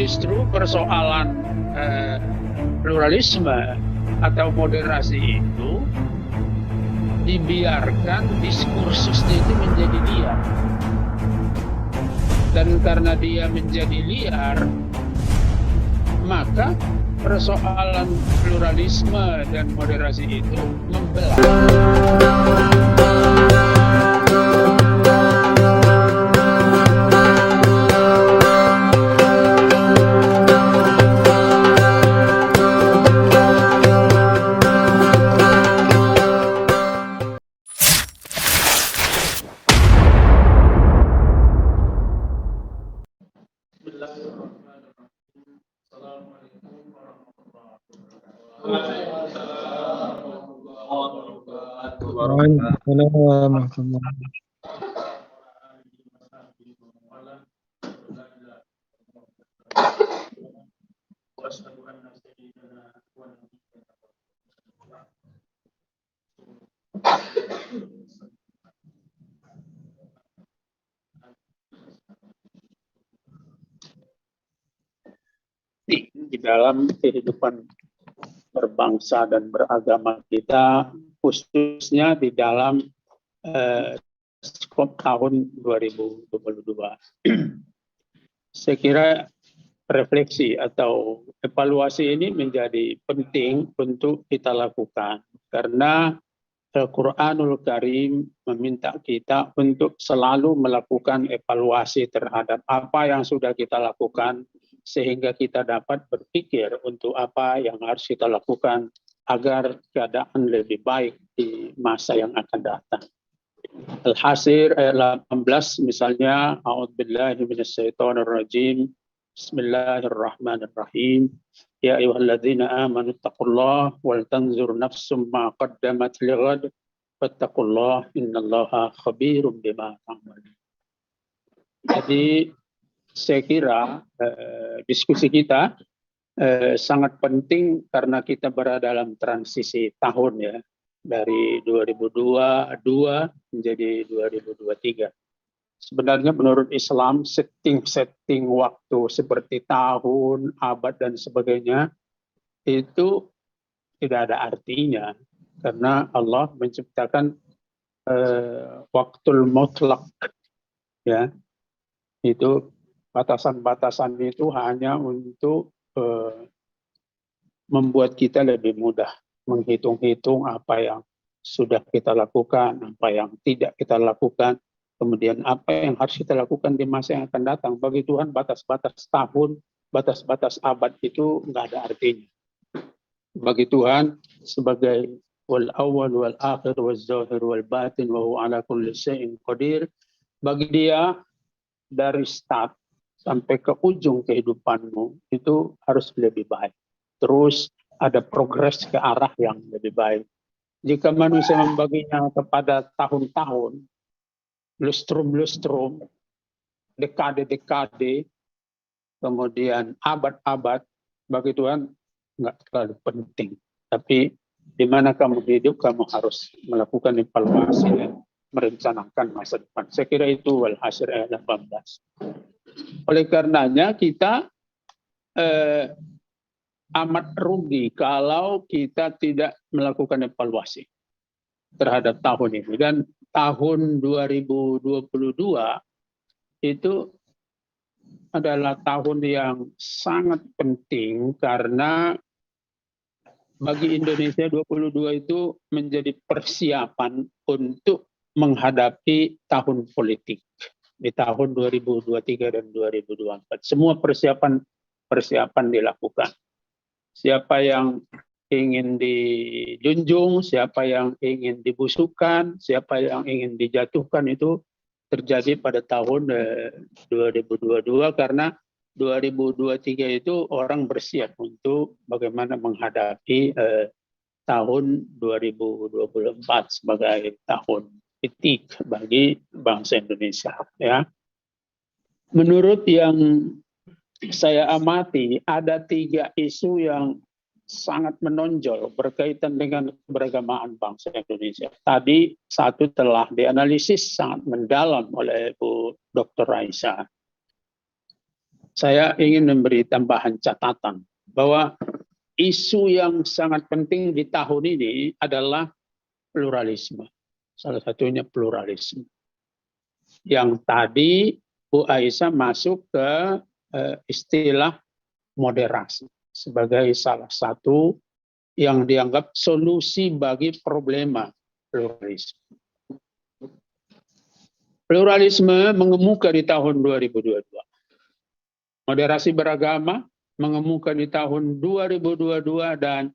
justru persoalan pluralisme atau moderasi itu dibiarkan diskursusnya itu menjadi liar. Dan karena dia menjadi liar, maka persoalan pluralisme dan moderasi itu membelah. Di dalam kehidupan berbangsa dan beragama kita, khususnya di dalam skop tahun 2022. Saya kira refleksi atau evaluasi ini menjadi penting untuk kita lakukan, karena Al-Quranul Karim meminta kita untuk selalu melakukan evaluasi terhadap apa yang sudah kita lakukan, sehingga kita dapat berpikir untuk apa yang harus kita lakukan agar keadaan lebih baik di masa yang akan datang. Al-Hasir ayat 18 misalnya, A'udzubillahi minasyaitonirrajim, Bismillahirrahmanirrahim, Ya ayyuhalladzina amanu taqullaha wal tanzur nafsum ma qaddamat lighad wattaqullaha innallaha khabirum bima ta'malun. Jadi saya kira diskusi kita sangat penting karena kita berada dalam transisi tahun ya, dari 2022 menjadi 2023. Sebenarnya menurut Islam setting waktu seperti tahun, abad dan sebagainya itu tidak ada artinya, karena Allah menciptakan waktul mutlak ya, itu batasan-batasan itu hanya untuk membuat kita lebih mudah menghitung-hitung apa yang sudah kita lakukan, apa yang tidak kita lakukan, kemudian apa yang harus kita lakukan di masa yang akan datang. Bagi Tuhan batas-batas tahun, batas-batas abad itu nggak ada artinya. Bagi Tuhan sebagai wal awwal wal akhir wal zahir wal batin wa huwa ala kulli syai'in qadir, bagi Dia dari start sampai ke ujung kehidupanmu itu harus lebih baik. Terus ada progres ke arah yang lebih baik. Jika manusia membaginya kepada tahun-tahun, lustrum-lustrum, dekade-dekade, kemudian abad-abad, bagi Tuhan nggak terlalu penting. Tapi di mana kamu hidup, kamu harus melakukan evaluasi dan merencanakan masa depan. Saya kira itu Al-Hasr ayat 18. Oleh karenanya kita amat rugi kalau kita tidak melakukan evaluasi terhadap tahun ini. Dan tahun 2022 itu adalah tahun yang sangat penting, karena bagi Indonesia 22 itu menjadi persiapan untuk menghadapi tahun politik di tahun 2023 dan 2024. Semua persiapan dilakukan. Siapa yang ingin dijunjung, siapa yang ingin dibusukkan, siapa yang ingin dijatuhkan itu terjadi pada tahun 2022, karena 2023 itu orang bersiap untuk bagaimana menghadapi tahun 2024 sebagai tahun kritik bagi bangsa Indonesia ya. Menurut yang saya amati, ada 3 isu yang sangat menonjol berkaitan dengan keberagamaan bangsa Indonesia. Tadi satu telah dianalisis sangat mendalam oleh Bu Dr. Raisa. saya ingin memberi tambahan catatan bahwa isu yang sangat penting di tahun ini adalah pluralisme. Salah satunya pluralisme. Yang tadi Bu Aisyah masuk ke istilah moderasi sebagai salah satu yang dianggap solusi bagi problema pluralisme. Pluralisme mengemuka di tahun 2022. Moderasi beragama mengemuka di tahun 2022 dan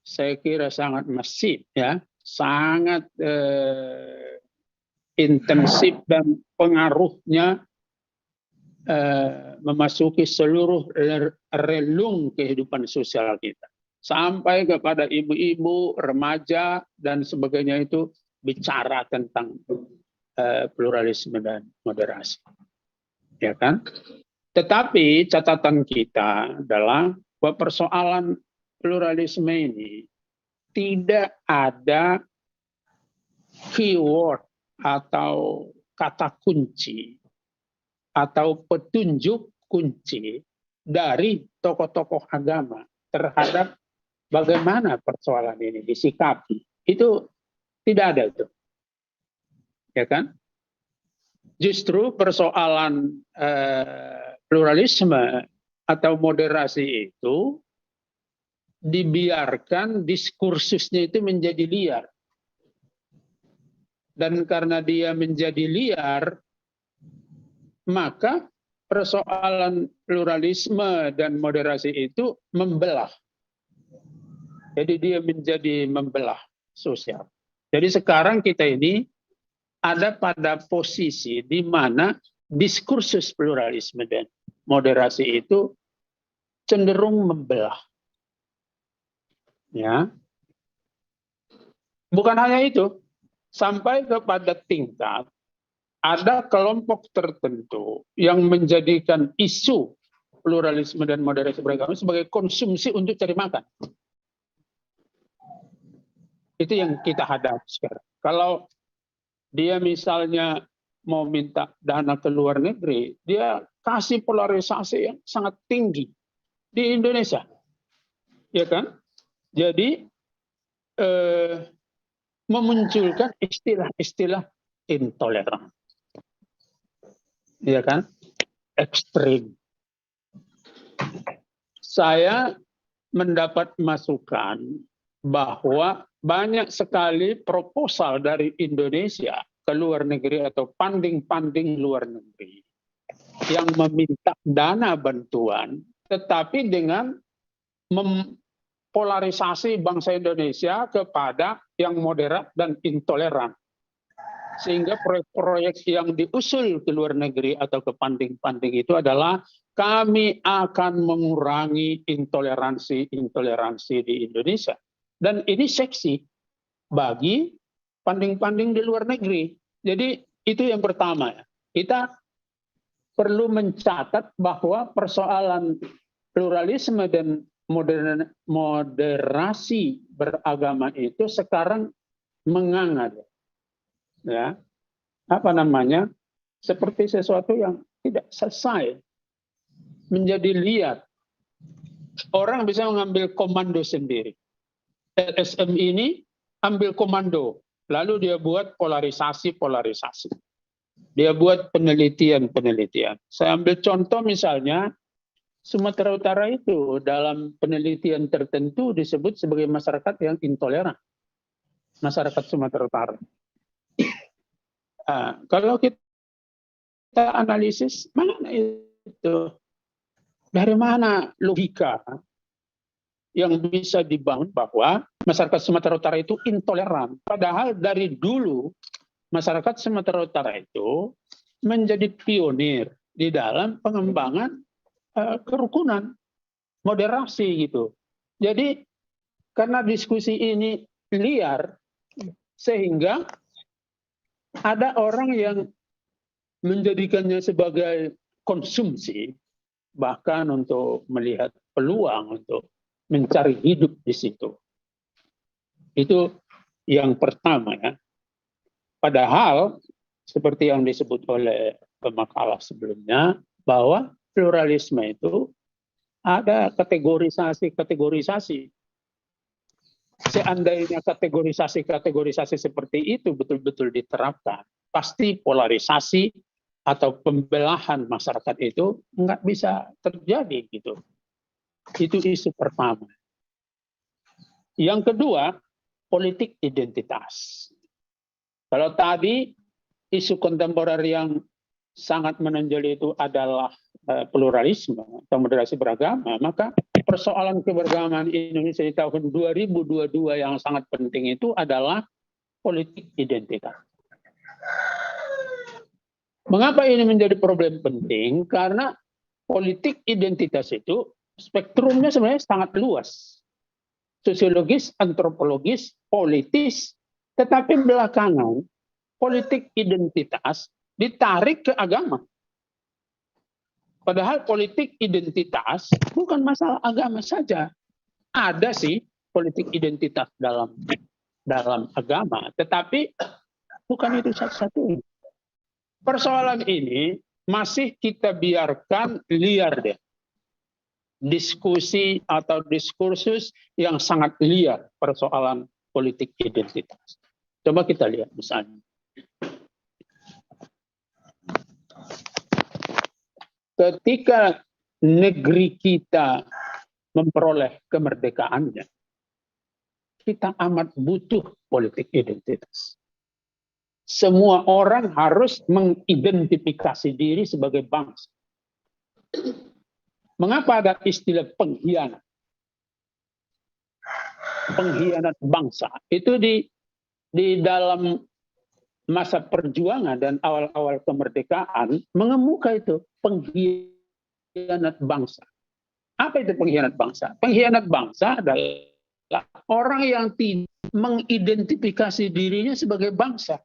saya kira sangat masif, ya, sangat intensif dan pengaruhnya memasuki seluruh relung kehidupan sosial kita. Sampai kepada ibu-ibu, remaja, dan sebagainya itu bicara tentang pluralisme dan moderasi. Ya kan? Tetapi catatan kita adalah bahwa persoalan pluralisme ini tidak ada keyword atau kata kunci atau petunjuk kunci dari tokoh-tokoh agama terhadap bagaimana persoalan ini disikapi. Itu tidak ada itu. Ya kan? Justru persoalan pluralisme atau moderasi itu dibiarkan diskursusnya itu menjadi liar. Dan karena dia menjadi liar, maka persoalan pluralisme dan moderasi itu membelah. Jadi dia menjadi membelah sosial. Jadi sekarang kita ini ada pada posisi di mana diskursus pluralisme dan moderasi itu cenderung membelah. Ya. Bukan hanya itu, sampai kepada tingkat ada kelompok tertentu yang menjadikan isu pluralisme dan moderasi beragama sebagai konsumsi untuk cari makan. Itu yang kita hadapi sekarang. Kalau dia misalnya mau minta dana ke luar negeri, dia kasih polarisasi yang sangat tinggi di Indonesia. Ya kan? Jadi memunculkan istilah-istilah intoleran. Ya kan? Ekstrim. Saya mendapat masukan bahwa banyak sekali proposal dari Indonesia ke luar negeri atau funding luar negeri yang meminta dana bantuan, tetapi dengan mempolarisasi bangsa Indonesia kepada yang moderat dan intoleran. Sehingga proyek-proyek yang diusul ke luar negeri atau ke funding itu adalah kami akan mengurangi intoleransi di Indonesia. Dan ini seksi bagi funding di luar negeri. Jadi itu yang pertama. Kita perlu mencatat bahwa persoalan pluralisme dan moderasi beragama itu sekarang menganga. Ya, apa namanya? Seperti sesuatu yang tidak selesai, menjadi liar. Orang bisa mengambil komando sendiri. LSM ini ambil komando, lalu dia buat polarisasi. Dia buat penelitian. Saya ambil contoh misalnya, Sumatera Utara itu dalam penelitian tertentu disebut sebagai masyarakat yang intoleran. Masyarakat Sumatera Utara. Nah, kalau kita analisis, mana itu? Dari mana logika yang bisa dibangun bahwa masyarakat Sumatera Utara itu intoleran? Padahal dari dulu masyarakat Sumatera Utara itu menjadi pionir di dalam pengembangan kerukunan, moderasi gitu. Jadi karena diskusi ini liar, sehingga ada orang yang menjadikannya sebagai konsumsi, bahkan untuk melihat peluang untuk mencari hidup di situ. Itu yang pertama ya. Padahal seperti yang disebut oleh pemakalah sebelumnya, bahwa pluralisme itu ada kategorisasi. Seandainya kategorisasi seperti itu betul-betul diterapkan, pasti polarisasi atau pembelahan masyarakat itu nggak bisa terjadi gitu. Itu isu pertama. Yang kedua, politik identitas. Kalau tadi isu kontemporer yang sangat menonjol itu adalah pluralisme atau moderasi beragama, maka persoalan keberagaman Indonesia di tahun 2022 yang sangat penting itu adalah politik identitas. Mengapa ini menjadi problem penting? Karena politik identitas itu spektrumnya sebenarnya sangat luas. Sosiologis, antropologis, politis, tetapi belakangan politik identitas ditarik ke agama. Padahal politik identitas bukan masalah agama saja. Ada sih politik identitas dalam agama, tetapi bukan itu satu-satunya. Persoalan ini masih kita biarkan liar deh. Diskusi atau diskursus yang sangat liar persoalan politik identitas. Coba kita lihat misalnya. Ketika negeri kita memperoleh kemerdekaannya, kita amat butuh politik identitas. Semua orang harus mengidentifikasi diri sebagai bangsa. Mengapa ada istilah pengkhianat? Pengkhianat bangsa. Itu di dalam masa perjuangan dan awal-awal kemerdekaan mengemuka itu pengkhianat bangsa. Apa itu pengkhianat bangsa? Pengkhianat bangsa adalah orang yang tidak mengidentifikasi dirinya sebagai bangsa.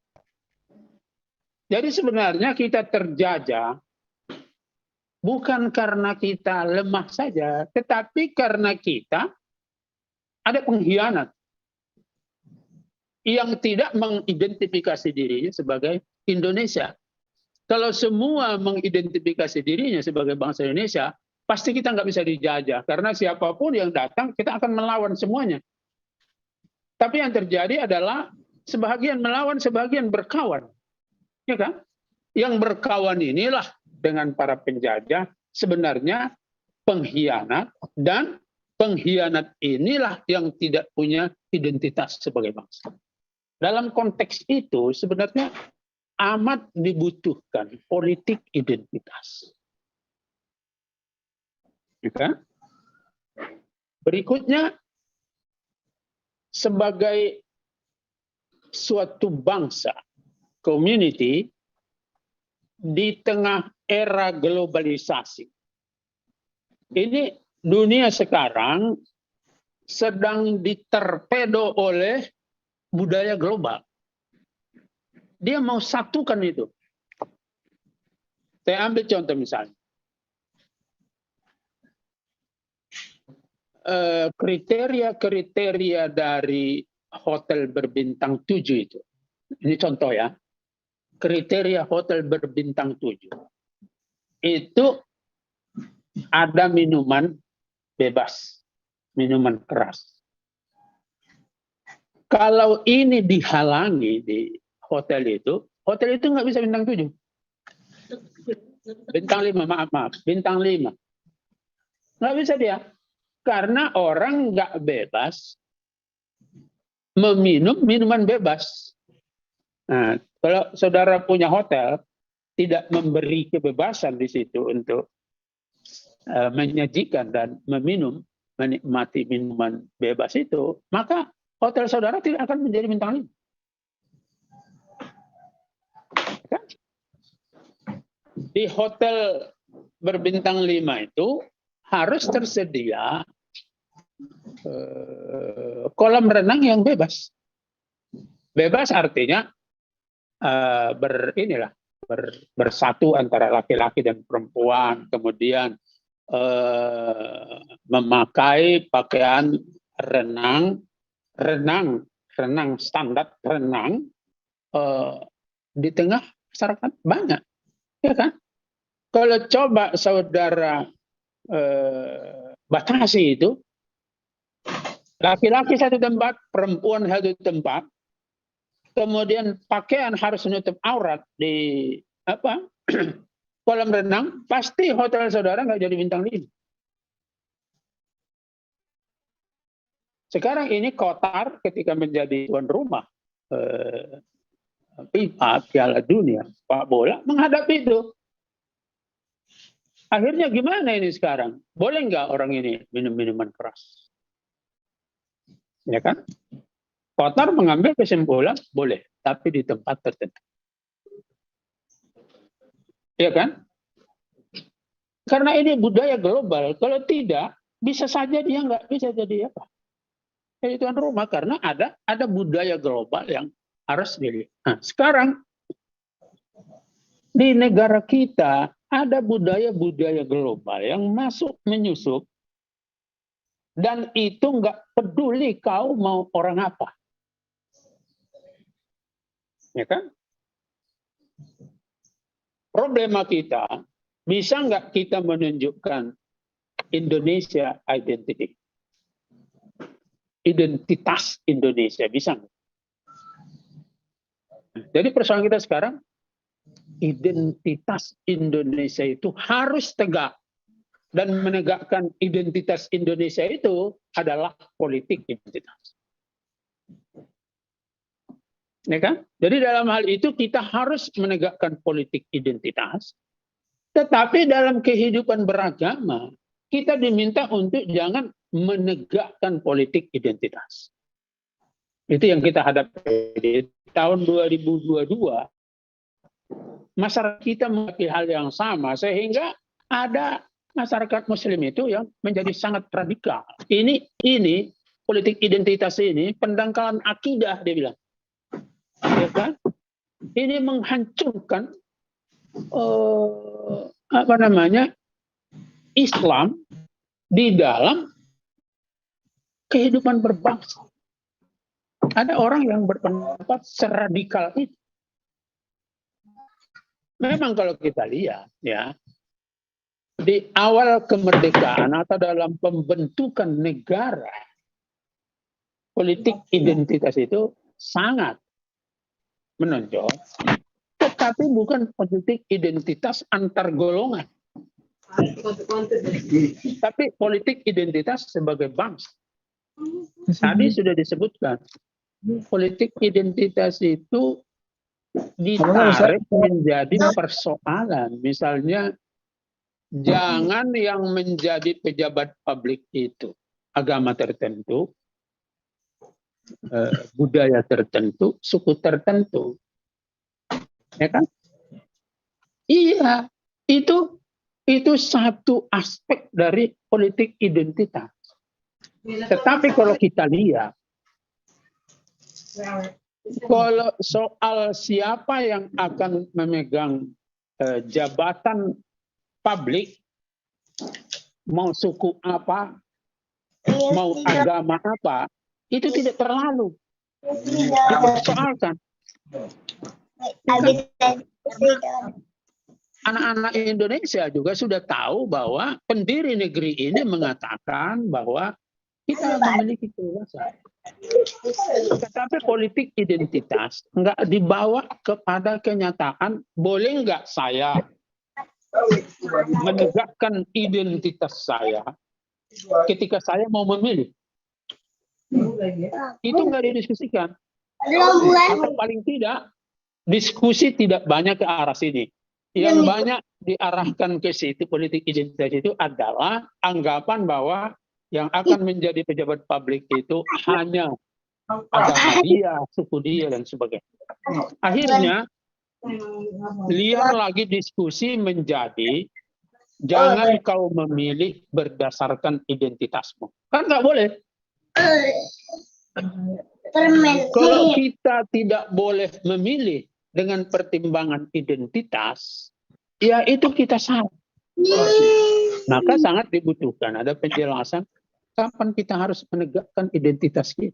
Jadi sebenarnya kita terjajah bukan karena kita lemah saja, tetapi karena kita ada pengkhianat yang tidak mengidentifikasi dirinya sebagai Indonesia. Kalau semua mengidentifikasi dirinya sebagai bangsa Indonesia, pasti kita nggak bisa dijajah. Karena siapapun yang datang, kita akan melawan semuanya. Tapi yang terjadi adalah sebagian melawan, sebagian berkawan. Ya kan? Yang berkawan inilah dengan para penjajah sebenarnya pengkhianat, dan pengkhianat inilah yang tidak punya identitas sebagai bangsa. Dalam konteks itu sebenarnya amat dibutuhkan politik identitas. Ya kan? Berikutnya, sebagai suatu bangsa, community, di tengah era globalisasi. Ini dunia sekarang sedang diterpedo oleh budaya global. Dia mau satukan itu. Saya ambil contoh misalnya. Kriteria dari hotel berbintang 7 itu. Ini contoh ya. Kriteria hotel berbintang 7. Itu ada minuman bebas, minuman keras. Kalau ini dihalangi di hotel itu nggak bisa bintang 7. Bintang 5, maaf, bintang 5. Nggak bisa dia. Karena orang nggak bebas meminum minuman bebas. Nah, kalau saudara punya hotel, tidak memberi kebebasan di situ untuk menyajikan dan menikmati minuman bebas itu, maka hotel saudara tidak akan menjadi bintang 5. Kan? Di hotel berbintang 5 itu harus tersedia kolam renang yang bebas. Bebas artinya bersatu antara laki-laki dan perempuan, kemudian memakai pakaian renang standar renang di tengah masyarakat banyak, ya kan? Kalau coba saudara batasi itu, laki-laki satu tempat, perempuan satu tempat, kemudian pakaian harus menutup aurat di kolam renang, pasti hotel saudara nggak jadi bintang 5. Sekarang ini Qatar ketika menjadi tuan rumah FIFA Piala Dunia sepak bola menghadapi itu. Akhirnya gimana ini sekarang? Boleh nggak orang ini minum minuman keras? Ya kan? Qatar mengambil kesimpulan boleh, tapi di tempat tertentu. Ya kan? Karena ini budaya global. Kalau tidak, bisa saja dia nggak bisa jadi apa? Jadi tuan rumah, karena ada budaya global yang harus dilihat. Nah, sekarang di negara kita ada budaya-budaya global yang masuk menyusup, dan itu nggak peduli kau mau orang apa. Ya kan? Problema kita, bisa nggak kita menunjukkan Indonesia identity? Identitas Indonesia, bisa nggak? Jadi persoalan kita sekarang, identitas Indonesia itu harus tegak. Dan menegakkan identitas Indonesia itu adalah politik identitas. Ya kan? Jadi dalam hal itu kita harus menegakkan politik identitas. Tetapi dalam kehidupan beragama, kita diminta untuk jangan menegakkan politik identitas. Itu yang kita hadapi di tahun 2022. Masyarakat kita menghadapi hal yang sama, sehingga ada masyarakat Muslim itu yang menjadi sangat radikal. Ini politik identitas ini pendangkalan akidah, dia bilang. Ya kan? Ini menghancurkan Islam di dalam kehidupan berbangsa. Ada orang yang berpendapat seradikal itu. Memang kalau kita lihat, ya, di awal kemerdekaan atau dalam pembentukan negara, politik identitas itu sangat menonjol, tetapi bukan politik identitas antar golongan, tapi politik identitas sebagai bangsa. Tadi sudah disebutkan, politik identitas itu ditarik menjadi persoalan. Misalnya, jangan yang menjadi pejabat publik itu agama tertentu, budaya tertentu, suku tertentu. Ya kan? Iya, itu satu aspek dari politik identitas. Tetapi kalau kita lihat, kalau soal siapa yang akan memegang jabatan publik, mau suku apa, mau agama apa, itu tidak terlalu dipersoalkan. Anak-anak Indonesia juga sudah tahu bahwa pendiri negeri ini mengatakan bahwa kita memiliki kebebasan. Tetapi politik identitas nggak dibawa kepada kenyataan, boleh nggak saya menegakkan identitas saya ketika saya mau memilih? Itu nggak didiskusikan. Atau paling tidak, diskusi tidak banyak ke arah sini. Yang banyak diarahkan ke situ politik identitas itu adalah anggapan bahwa yang akan menjadi pejabat publik itu hanya agama dia, suku dia, dan sebagainya. Akhirnya, liar lagi diskusi menjadi, jangan kau memilih berdasarkan identitasmu. Kan nggak boleh. Kalau kita tidak boleh memilih dengan pertimbangan identitas, ya itu kita salah. Maka sangat dibutuhkan ada penjelasan kapan kita harus menegakkan identitas kita.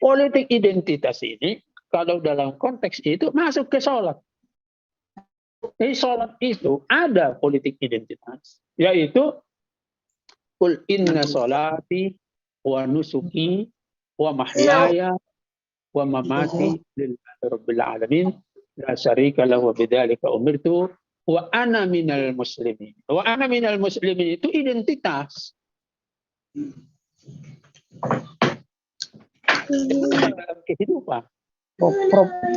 Politik identitas ini, kalau dalam konteks itu masuk ke sholat. Jadi sholat itu ada politik identitas, yaitu Qul inna sholati wa nusuki wa mahyaya wa mamati lillahi rabbil alamin la syarika lahu wa bidzalika umirtu wa ana minal muslimin. Wa ana minal muslimin itu identitas. Dalam kehidupan.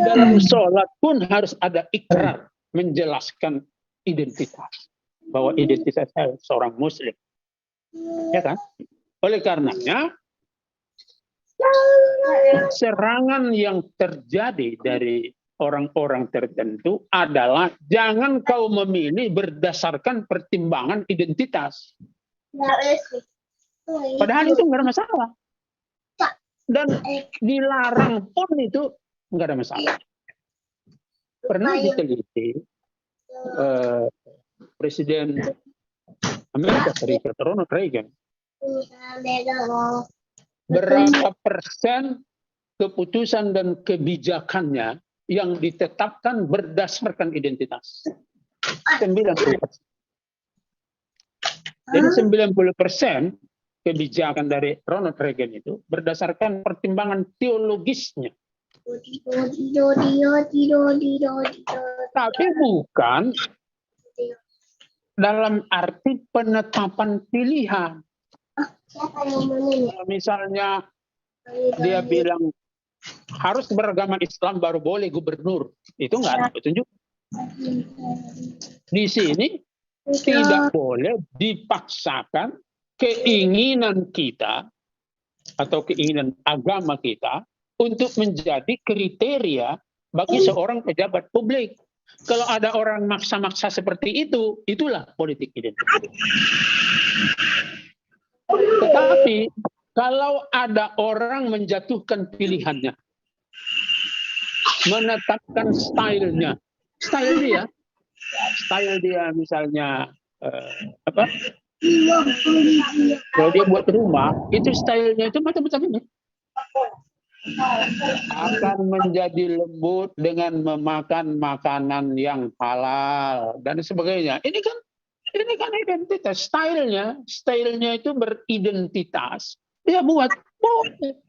Dalam sholat pun harus ada ikrar menjelaskan identitas. Bahwa identitas saya seorang muslim. Ya kan? Oleh karenanya, serangan yang terjadi dari orang-orang tertentu adalah jangan kau memilih berdasarkan pertimbangan identitas. Padahal itu nggak ada masalah. Dan dilarang pun itu nggak ada masalah. Pernah diteliti Presiden Amerika Serikat Ronald Reagan, berapa persen keputusan dan kebijakannya yang ditetapkan berdasarkan identitas? 90%. Jadi 90% kebijakan dari Ronald Reagan itu berdasarkan pertimbangan teologisnya. Tapi bukan dalam arti penetapan pilihan. Misalnya dia bilang harus beragama Islam baru boleh gubernur. Itu nggak ada petunjuk. Di sini tidak boleh dipaksakan keinginan kita atau keinginan agama kita untuk menjadi kriteria bagi seorang pejabat publik. Kalau ada orang maksa-maksa seperti itu, itulah politik identitas. Tetapi kalau ada orang menjatuhkan pilihannya, menetapkan style dia misalnya kalau dia buat rumah, itu stylenya itu macam-macam ini. Akan menjadi lembut dengan memakan makanan yang halal dan sebagainya. Ini kan identitas, stylenya itu beridentitas. Ya buat boleh.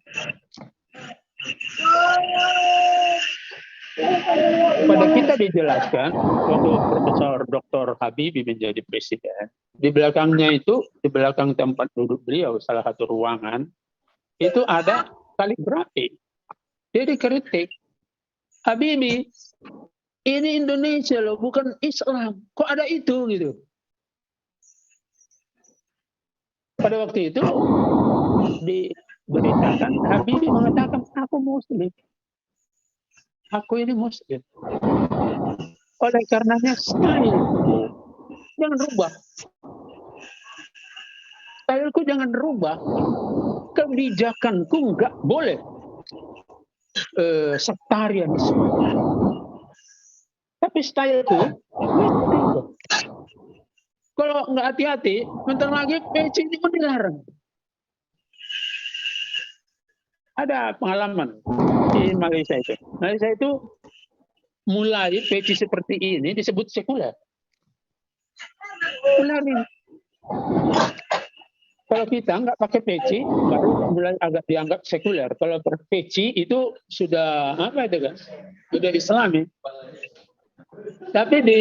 Pada kita dijelaskan waktu Profesor Dr. Habibie menjadi presiden, di belakangnya itu, di belakang tempat duduk beliau, salah satu ruangan, itu ada kaligrafi. Dia dikritik, Habibie, ini Indonesia loh, bukan Islam. Kok ada itu gitu? Pada waktu itu diberitakan, Habibie mengatakan, aku Muslim. Aku ini Muslim. Oleh karenanya style jangan rubah. Styleku jangan rubah. Kebijakanku nggak boleh sektarianisme. Tapi styleku, kalau nggak hati-hati, bentar lagi peci ini pun dilarang. Ada pengalaman di Malaysia itu. Malaysia itu mulai peci seperti ini disebut sekuler. Mulai kalau kita nggak pakai peci, baru mulai agak dianggap sekuler. Kalau peci itu sudah apa itu kan? Sudah Islami. Tapi di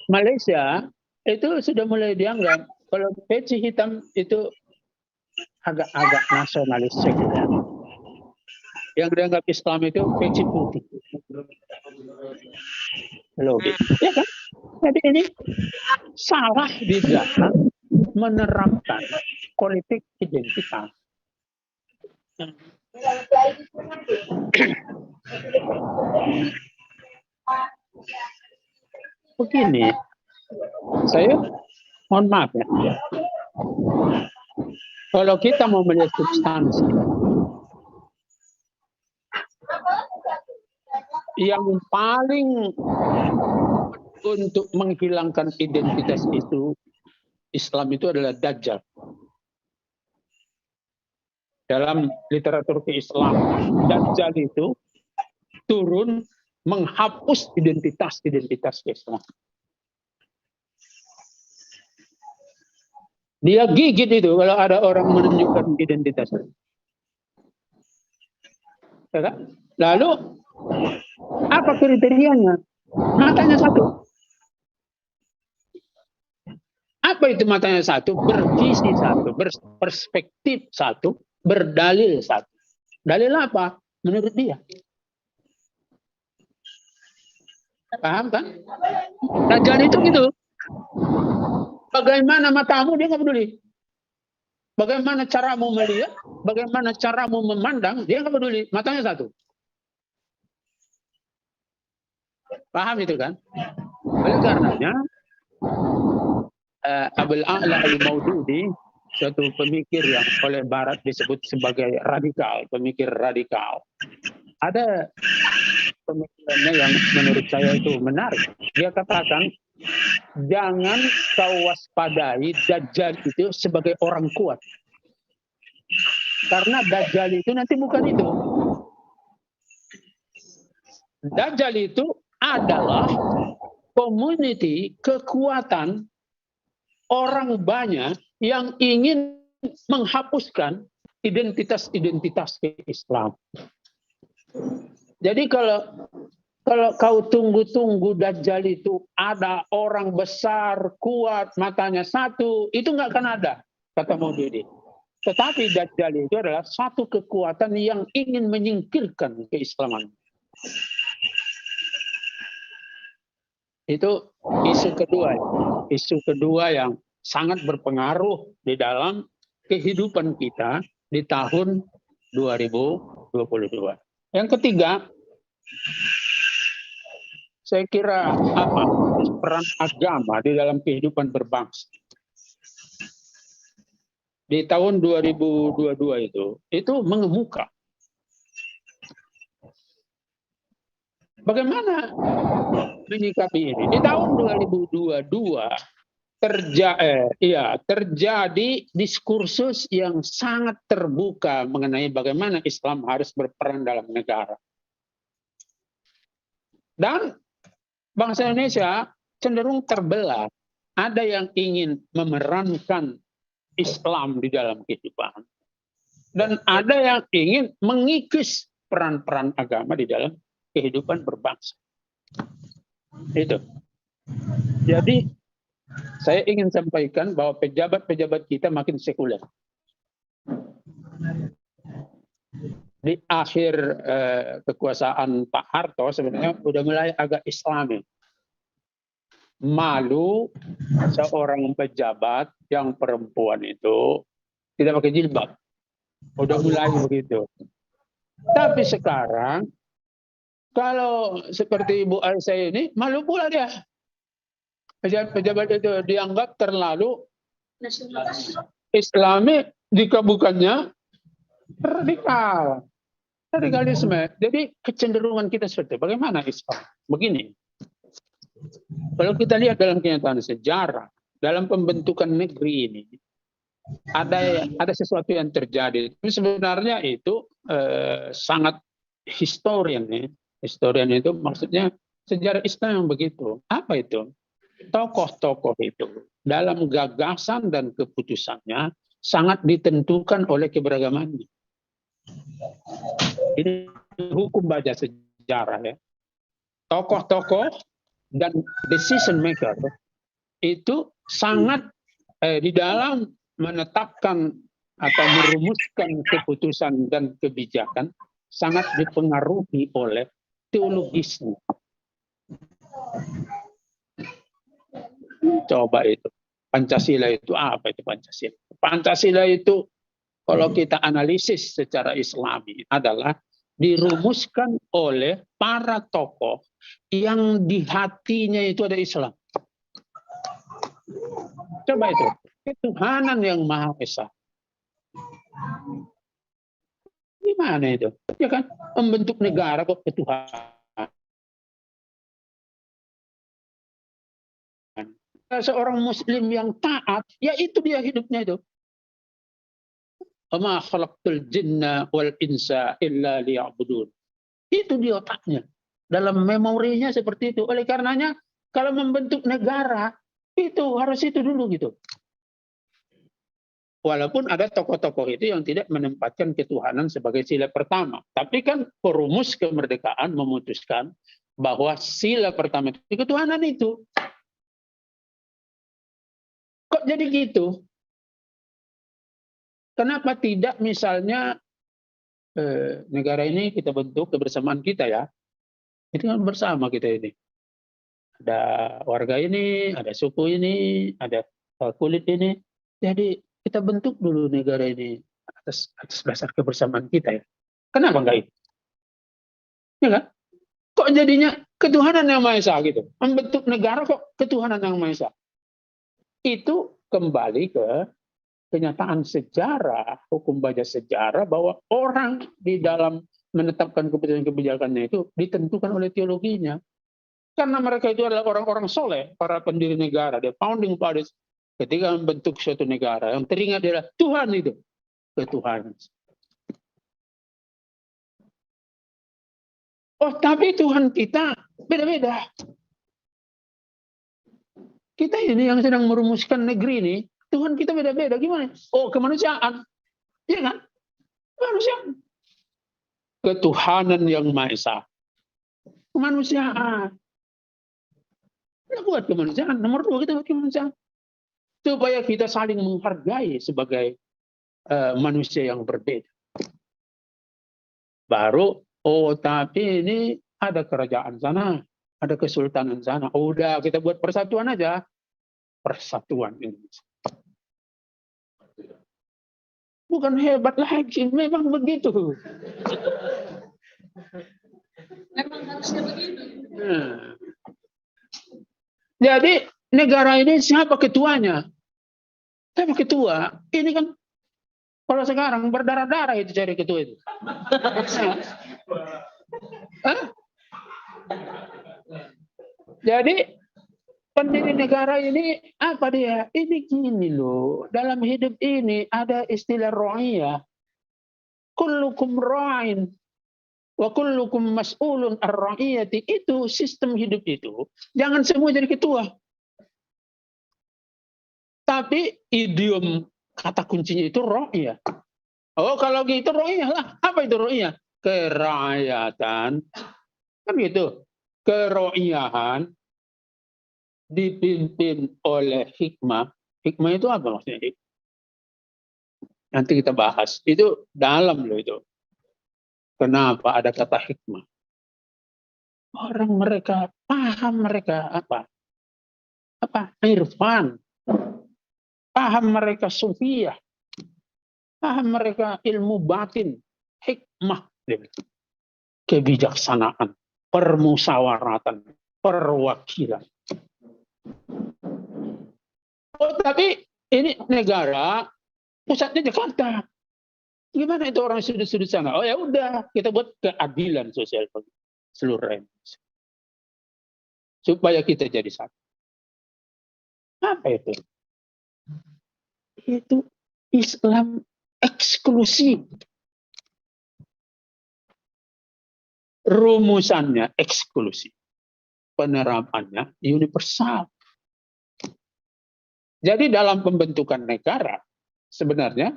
Malaysia itu sudah mulai dianggap kalau peci hitam itu agak-agak nasionalis sekuler. Yang dianggap Islam itu peci putih. Logis. Ya kan? Jadi ini salah di dalam menerapkan politik identitas. Begini, saya mohon maaf ya. Kalau kita mau melihat substansi, yang paling untuk menghilangkan identitas itu, Islam itu adalah Dajjal. Dalam literatur keislaman, Dajjal itu turun menghapus identitas Islam. Dia gigit itu kalau ada orang menunjukkan identitasnya. Ya kan? Lalu apa kriterianya? Matanya satu. Apa itu matanya satu? Bervisi satu, berperspektif satu, berdalil satu. Dalil apa? Menurut dia. Paham kan? Dajjal itu gitu. Bagaimana matamu, dia nggak peduli. Bagaimana caramu melihat, bagaimana caramu memandang, dia nggak peduli. Matanya satu. Paham itu kan? Oleh karenanya, Abul A'la al-Maududi, suatu pemikir yang oleh Barat disebut sebagai radikal, pemikir radikal. Ada pemikirannya yang menurut saya itu menarik. Dia katakan, jangan kau waspadai Dajjal itu sebagai orang kuat. Karena Dajjal itu nanti bukan itu. Dajjal itu adalah community, kekuatan orang banyak yang ingin menghapuskan identitas-identitas Islam. Jadi kalau kau tunggu-tunggu Dajjal itu ada orang besar, kuat, matanya satu, itu nggak akan ada, kata Maududi. Tetapi Dajjal itu adalah satu kekuatan yang ingin menyingkirkan keislaman. Itu isu kedua. Isu kedua yang sangat berpengaruh di dalam kehidupan kita di tahun 2022. Yang ketiga, saya kira peran agama di dalam kehidupan berbangsa. Di tahun 2022 itu mengemuka. Bagaimana menyikapi ini? Di tahun 2022 terjadi diskursus yang sangat terbuka mengenai bagaimana Islam harus berperan dalam negara. Dan bangsa Indonesia cenderung terbelah. Ada yang ingin memerankan Islam di dalam kehidupan. Dan ada yang ingin mengikis peran-peran agama di dalam kehidupan berbangsa. Itu. Jadi saya ingin sampaikan bahwa pejabat-pejabat kita makin sekuler. Di akhir kekuasaan Pak Harto sebenarnya udah mulai agak Islami. Malu seorang pejabat yang perempuan itu tidak pakai jilbab. Udah mulai begitu. Tapi sekarang kalau seperti Ibu Aisyah ini, malu pula dia. Pejabat itu dianggap terlalu Islami, jika bukannya radikal. Radikalisme. Jadi kecenderungan kita seperti bagaimana Islam? Begini. Kalau kita lihat dalam kenyataan sejarah, dalam pembentukan negeri ini, ada sesuatu yang terjadi. Tapi sebenarnya itu sangat historian ya. Historian itu maksudnya sejarah Islam yang begitu. Apa itu? Tokoh-tokoh itu dalam gagasan dan keputusannya sangat ditentukan oleh keberagamannya. Ini hukum baca sejarah ya. Tokoh-tokoh dan decision maker itu sangat di dalam menetapkan atau merumuskan keputusan dan kebijakan sangat dipengaruhi oleh teologisnya. Coba itu. Pancasila itu apa itu Pancasila? Pancasila itu kalau kita analisis secara Islami adalah dirumuskan oleh para tokoh yang di hatinya itu ada Islam. Coba itu. Ketuhanan yang Maha Esa. Gimana itu? Ya kan? Membentuk negara kok ketuhanan. Seorang muslim yang taat, ya itu dia hidupnya itu. Wa ma khalaqtul jinna wal insa illa liya'budun. Itu di otaknya. Dalam memorinya seperti itu. Oleh karenanya kalau membentuk negara itu harus itu dulu gitu. Walaupun ada tokoh-tokoh itu yang tidak menempatkan ketuhanan sebagai sila pertama. Tapi kan perumus kemerdekaan memutuskan bahwa sila pertama itu ketuhanan itu. Kok jadi gitu? Kenapa tidak misalnya negara ini kita bentuk kebersamaan kita ya. Itu kan bersama kita ini. Ada warga ini, ada suku ini, ada kulit ini. Jadi kita bentuk dulu negara ini atas dasar kebersamaan kita ya. Kenapa enggak itu? Ya kan? Kok jadinya ketuhanan yang Maha Esa gitu? Membentuk negara kok ketuhanan yang Maha Esa? Itu kembali ke kenyataan sejarah, hukum baja sejarah bahwa orang di dalam menetapkan keputusan kebijakannya itu ditentukan oleh teologinya. Karena mereka itu adalah orang-orang soleh, para pendiri negara, the founding fathers. Ketika membentuk suatu negara, yang teringat adalah Tuhan itu. Ketuhanan. Oh, tapi Tuhan kita beda-beda. Kita ini yang sedang merumuskan negeri ini, Tuhan kita beda-beda. Gimana? Oh, kemanusiaan. Iya kan? Kemanusiaan. Ketuhanan yang Maha Esa. Kemanusiaan. Kita buat kemanusiaan. Nomor 2 kita buat kemanusiaan. Supaya kita saling menghargai sebagai manusia yang berbeda. Baru, oh tapi ini ada kerajaan sana, ada kesultanan sana. Oh, udah kita buat persatuan aja. Persatuan Indonesia. Bukan hebat lagi, memang begitu. Memang harusnya begitu. Nah. Jadi negara ini siapa ketuanya? Siapa ketua? Ini kan kalau sekarang berdarah-darah itu cari ketua itu. Jadi pendiri negara ini apa dia? Ini gini loh. Dalam hidup ini ada istilah ra'iyah. Kullukum ra'in wa kullukum mas'ulun ar-ra'iyati. Itu sistem hidup itu. Jangan semua jadi ketua. Tapi idiom kata kuncinya itu ra'iyah. Oh, kalau gitu ra'iyah lah. Apa itu ra'iyah? Kerakyatan. Kan gitu. Kero'iyahan dipimpin oleh hikmah. Hikmah itu apa maksudnya? Nanti kita bahas. Itu dalam loh itu. Kenapa ada kata hikmah? Orang mereka paham mereka apa? Irfan. Paham mereka sufiyah. Paham mereka ilmu batin. Hikmah. Kebijaksanaan. Permusawaratan. Perwakilan. Oh, tapi ini negara pusatnya Jakarta. Gimana itu orang sudut-sudut sana? Oh ya udah, kita buat keadilan sosial bagi seluruh Indonesia. Supaya kita jadi satu. Apa itu? Itu Islam eksklusif. Rumusannya eksklusif. Penerapannya universal. Jadi dalam pembentukan negara, sebenarnya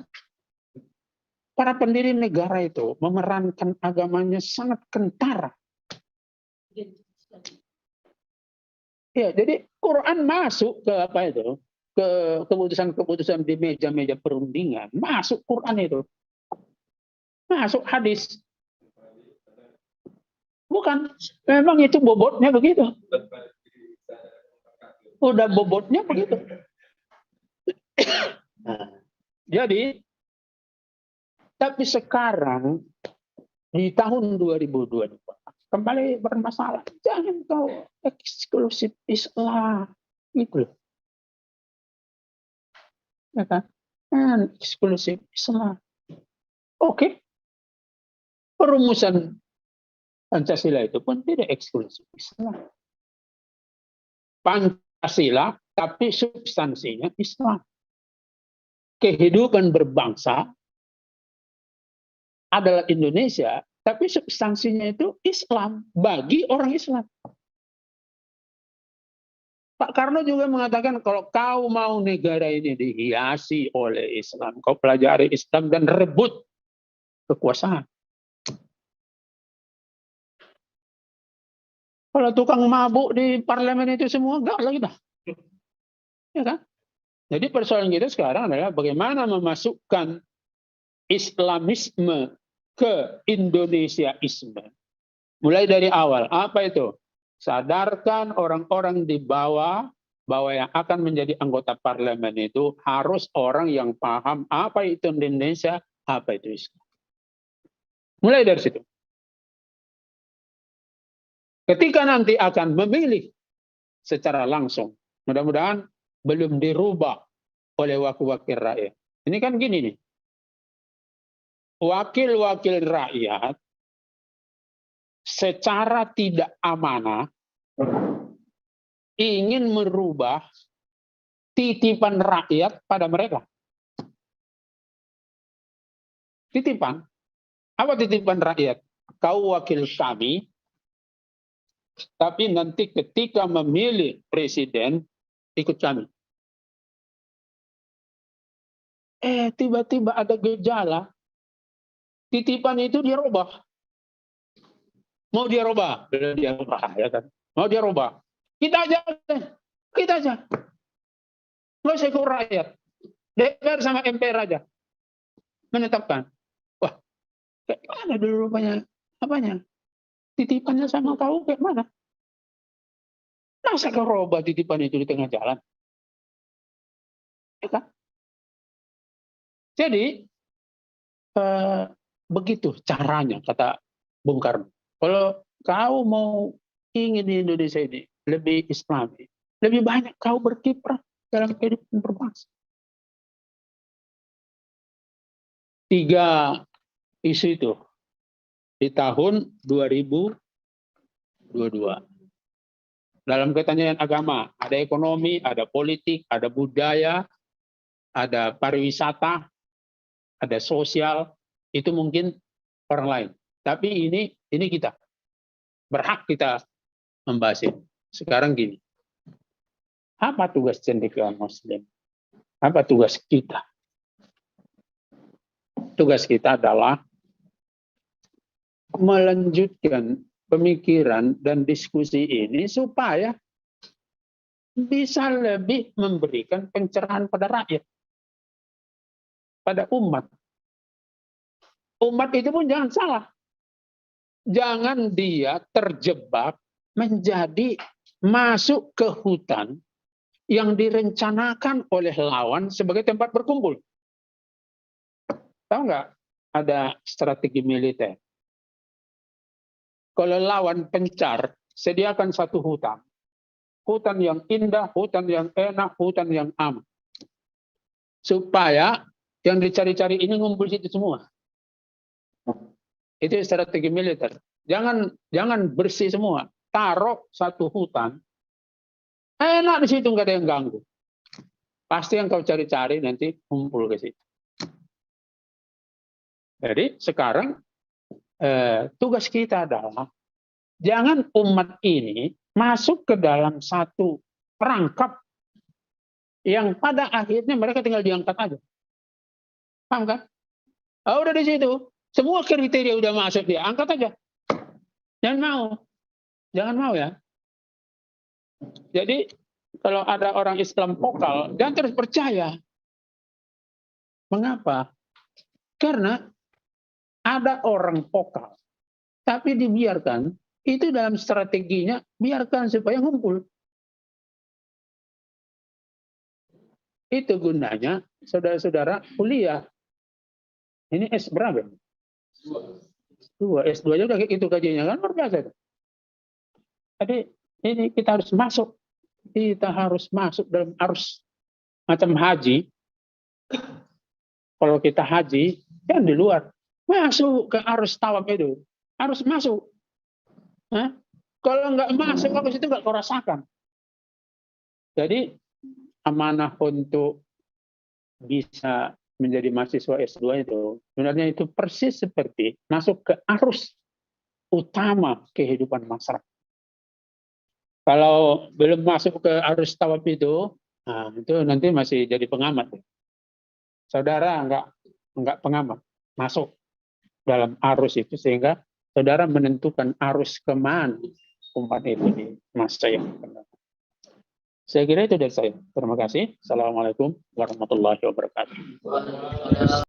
para pendiri negara itu memerankan agamanya sangat kentara. Ya, jadi Quran masuk ke apa itu? Ke keputusan-keputusan di meja-meja perundingan. Masuk Quran itu. Masuk hadis. Bukan, memang itu bobotnya begitu. Udah bobotnya begitu. Nah, jadi, tapi sekarang di tahun 2022 kembali bermasalah. Jangan kau eksklusif Islam itu, ya kan? Kan eksklusif Islam. Oke, perumusan Pancasila itu pun tidak eksklusif Islam. Pancasila, tapi substansinya Islam. Kehidupan berbangsa adalah Indonesia, tapi substansinya itu Islam bagi orang Islam. Pak Karno juga mengatakan kalau kau mau negara ini dihiasi oleh Islam, kau pelajari Islam dan rebut kekuasaan. Kalau tukang mabuk di parlemen itu semua enggak lagi dah. Ya kan? Jadi persoalan kita sekarang adalah bagaimana memasukkan Islamisme ke Indonesiaisme. Mulai dari awal. Apa itu? Sadarkan orang-orang di bawah bahwa yang akan menjadi anggota parlemen itu harus orang yang paham apa itu Indonesia, apa itu Islam. Mulai dari situ. Ketika nanti akan memilih secara langsung, mudah-mudahan belum dirubah oleh wakil-wakil rakyat. Ini kan gini nih. Wakil-wakil rakyat secara tidak amanah ingin merubah titipan rakyat pada mereka. Titipan. Apa titipan rakyat? Kau wakil kami, tapi nanti ketika memilih presiden, ikut kami. Tiba-tiba ada gejala. Titipan itu dia rubah. Mau dia rubah? Belum dia rubah, ya kan? Mau dia rubah? Kita aja. Nggak usah ikut rakyat. DPR sama MPR aja. Menetapkan. Wah, kayak mana dulu rupanya? Apanya? Titipannya sama kau kayak mana? Masa kau rubah titipan itu di tengah jalan? Ya kan? Jadi, begitu caranya, kata Bung Karno. Kalau kau mau ingin di Indonesia ini lebih Islami, lebih banyak kau berkiprah dalam kehidupan berbangsa. 3 isu itu di tahun 2022. Dalam kaitannya dengan agama, ada ekonomi, ada politik, ada budaya, ada pariwisata, ada sosial, itu mungkin orang lain. Tapi ini kita berhak kita membahas ini. Sekarang gini, apa tugas cendekiawan Muslim? Apa tugas kita? Tugas kita adalah melanjutkan pemikiran dan diskusi ini supaya bisa lebih memberikan pencerahan pada rakyat, pada umat. Umat itu pun jangan salah. Jangan dia terjebak menjadi masuk ke hutan yang direncanakan oleh lawan sebagai tempat berkumpul. Tahu nggak? Ada strategi militer. Kalau lawan pencar, sediakan satu hutan. Hutan yang indah, hutan yang enak, hutan yang aman. Supaya yang dicari-cari ini ngumpul situ semua. Itu strategi militer. Jangan bersih semua. Taruh satu hutan. Enak di situ, nggak ada yang ganggu. Pasti yang kau cari-cari nanti kumpul ke situ. Jadi sekarang tugas kita adalah jangan umat ini masuk ke dalam satu perangkap yang pada akhirnya mereka tinggal diangkat aja. Paham kan? Udah di situ. Semua kriteria udah masuk, dia angkat aja. Jangan mau ya. Jadi kalau ada orang Islam vokal, jangan terus percaya. Mengapa? Karena ada orang vokal, tapi dibiarkan, itu dalam strateginya, biarkan supaya ngumpul. Itu gunanya, saudara-saudara kuliah. Ini S berapa? S2 aja udah kayak gitu gajinya, kan luar biasa. Jadi ini kita harus masuk. Kita harus masuk dalam arus macam haji. Kalau kita haji, kan di luar. Masuk ke arus tawaf itu. Harus masuk. Hah? Kalau nggak masuk, arus itu nggak kau rasakan. Jadi amanah untuk bisa menjadi mahasiswa S2 itu, sebenarnya itu persis seperti masuk ke arus utama kehidupan masyarakat. Kalau belum masuk ke arus tawaf itu, nah, itu nanti masih jadi pengamat. Saudara enggak pengamat, masuk dalam arus itu sehingga saudara menentukan arus kemana umat itu di masa yang akan datang. Saya kira itu dari saya. Terima kasih. Assalamualaikum warahmatullahi wabarakatuh.